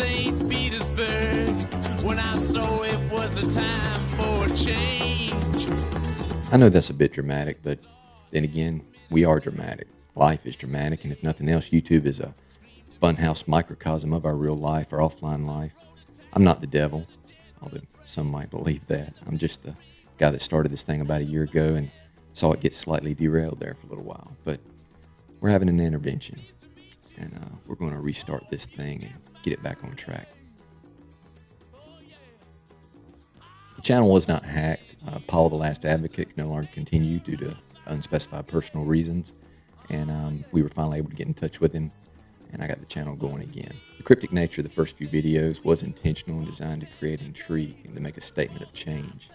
St. Petersburg when I saw it was a time for a change. I know that's a bit dramatic, but then again, we are dramatic. Life is dramatic, and if nothing else, YouTube is a funhouse microcosm of our real life, our offline life. I'm not the devil, although some might believe that. I'm just the guy that started this thing about a year ago and saw it get slightly derailed there for a little while. But we're having an intervention, and we're going to restart this thing and get it back on track. The channel was not hacked. Paul, the last advocate, can no longer continue due to unspecified personal reasons, and we were finally able to get in touch with him, and I got the channel going again. The cryptic nature of the first few videos was intentional and designed to create intrigue and to make a statement of change.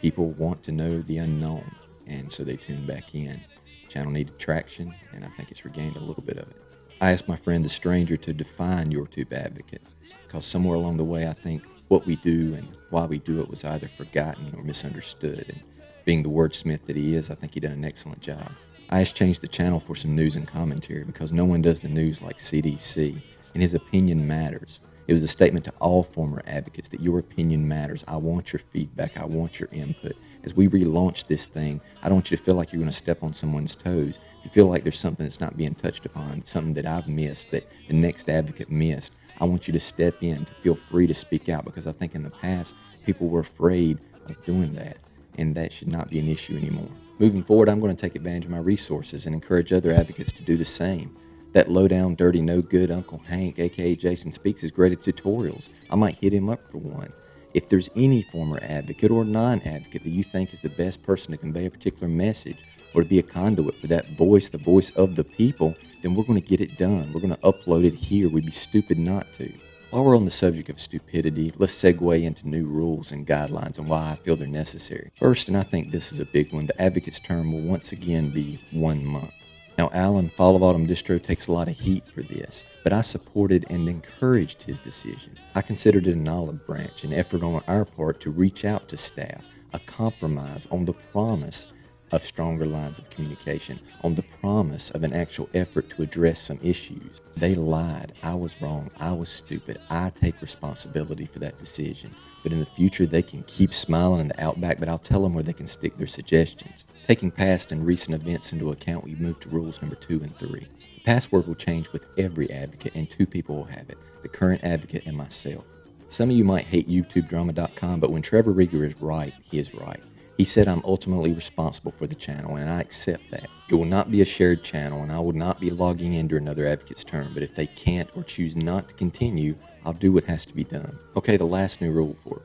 People want to know the unknown, and so they tune back in. The channel needed traction, and I think it's regained a little bit of it. I asked my friend the stranger to define YourTubeAdvocate, because somewhere along the way I think what we do and why we do it was either forgotten or misunderstood, and being the wordsmith that he is, I think he did an excellent job. I asked change the channel for some news and commentary because no one does the news like CDC, and his opinion matters. It was a statement to all former advocates that your opinion matters. I want your feedback. I want your input. As we relaunch this thing, I don't want you to feel like you're going to step on someone's toes. If you feel like there's something that's not being touched upon, something that I've missed, that the next advocate missed, I want you to step in, to feel free to speak out, because I think in the past, people were afraid of doing that, and that should not be an issue anymore. Moving forward, I'm going to take advantage of my resources and encourage other advocates to do the same. That low-down, dirty, no-good Uncle Hank, a.k.a. Jason Speaks, is great at tutorials. I might hit him up for one. If there's any former advocate or non-advocate that you think is the best person to convey a particular message or to be a conduit for that voice, the voice of the people, then we're going to get it done. We're going to upload it here. We'd be stupid not to. While we're on the subject of stupidity, let's segue into new rules and guidelines and why I feel they're necessary. First, and I think this is a big one, the advocate's term will once again be 1 month. Now, Alan, Fall of Autumn Distro takes a lot of heat for this, but I supported and encouraged his decision. I considered it an olive branch, an effort on our part to reach out to staff, a compromise on the promise of stronger lines of communication, on the promise of an actual effort to address some issues. They lied. I was wrong. I was stupid. I take responsibility for that decision. But in the future, they can keep smiling in the Outback, but I'll tell them where they can stick their suggestions. Taking past and recent events into account, we move to rules number 2 and 3. The password will change with every advocate, and 2 people will have it, the current advocate and myself. Some of you might hate YouTubeDrama.com, but when Trevor Rieger is right, he is right. He said I'm ultimately responsible for the channel, and I accept that. It will not be a shared channel, and I will not be logging into another advocate's term, but if they can't or choose not to continue, I'll do what has to be done. Okay, the last new rule for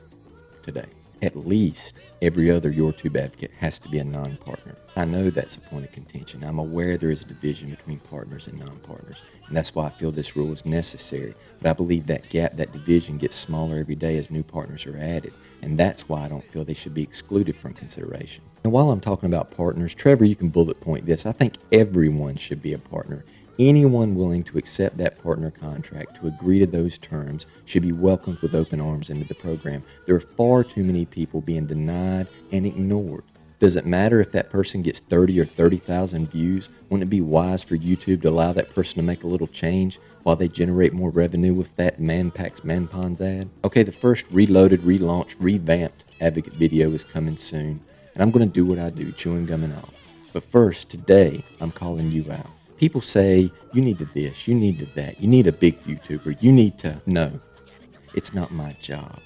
today. At least every other YourTube advocate has to be a non-partner. I know that's a point of contention. I'm aware there is a division between partners and non-partners, and that's why I feel this rule is necessary. But I believe that gap, that division gets smaller every day as new partners are added, and that's why I don't feel they should be excluded from consideration. And while I'm talking about partners, Trevor, you can bullet point this. I think everyone should be a partner. Anyone willing to accept that partner contract, to agree to those terms, should be welcomed with open arms into the program. There are far too many people being denied and ignored. Does it matter if that person gets 30 or 30,000 views? Wouldn't it be wise for YouTube to allow that person to make a little change while they generate more revenue with that Man Packs Man Ponds ad? Okay, the first reloaded, relaunched, revamped advocate video is coming soon, and I'm going to do what I do, chewing gum and all. But first, today, I'm calling you out. People say, you need to this, you need to that, you need a big YouTuber, you need to... No, it's not my job.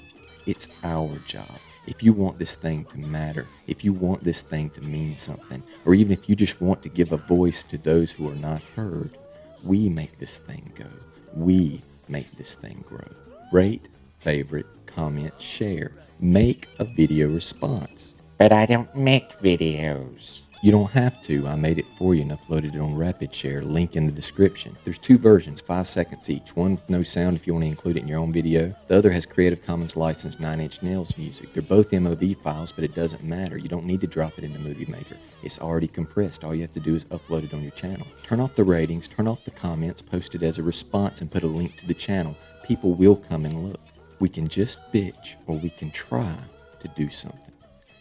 It's our job. If you want this thing to matter, if you want this thing to mean something, or even if you just want to give a voice to those who are not heard, we make this thing go. We make this thing grow. Rate, favorite, comment, share. Make a video response. But I don't make videos. You don't have to. I made it for you and uploaded it on RapidShare, link in the description. There's 2 versions, 5 seconds each. One with no sound if you want to include it in your own video. The other has Creative Commons licensed 9 Inch Nails music. They're both MOV files, but it doesn't matter. You don't need to drop it into Movie Maker. It's already compressed. All you have to do is upload it on your channel. Turn off the ratings, turn off the comments, post it as a response, and put a link to the channel. People will come and look. We can just bitch, or we can try to do something.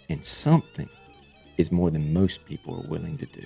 And something is more than most people are willing to do.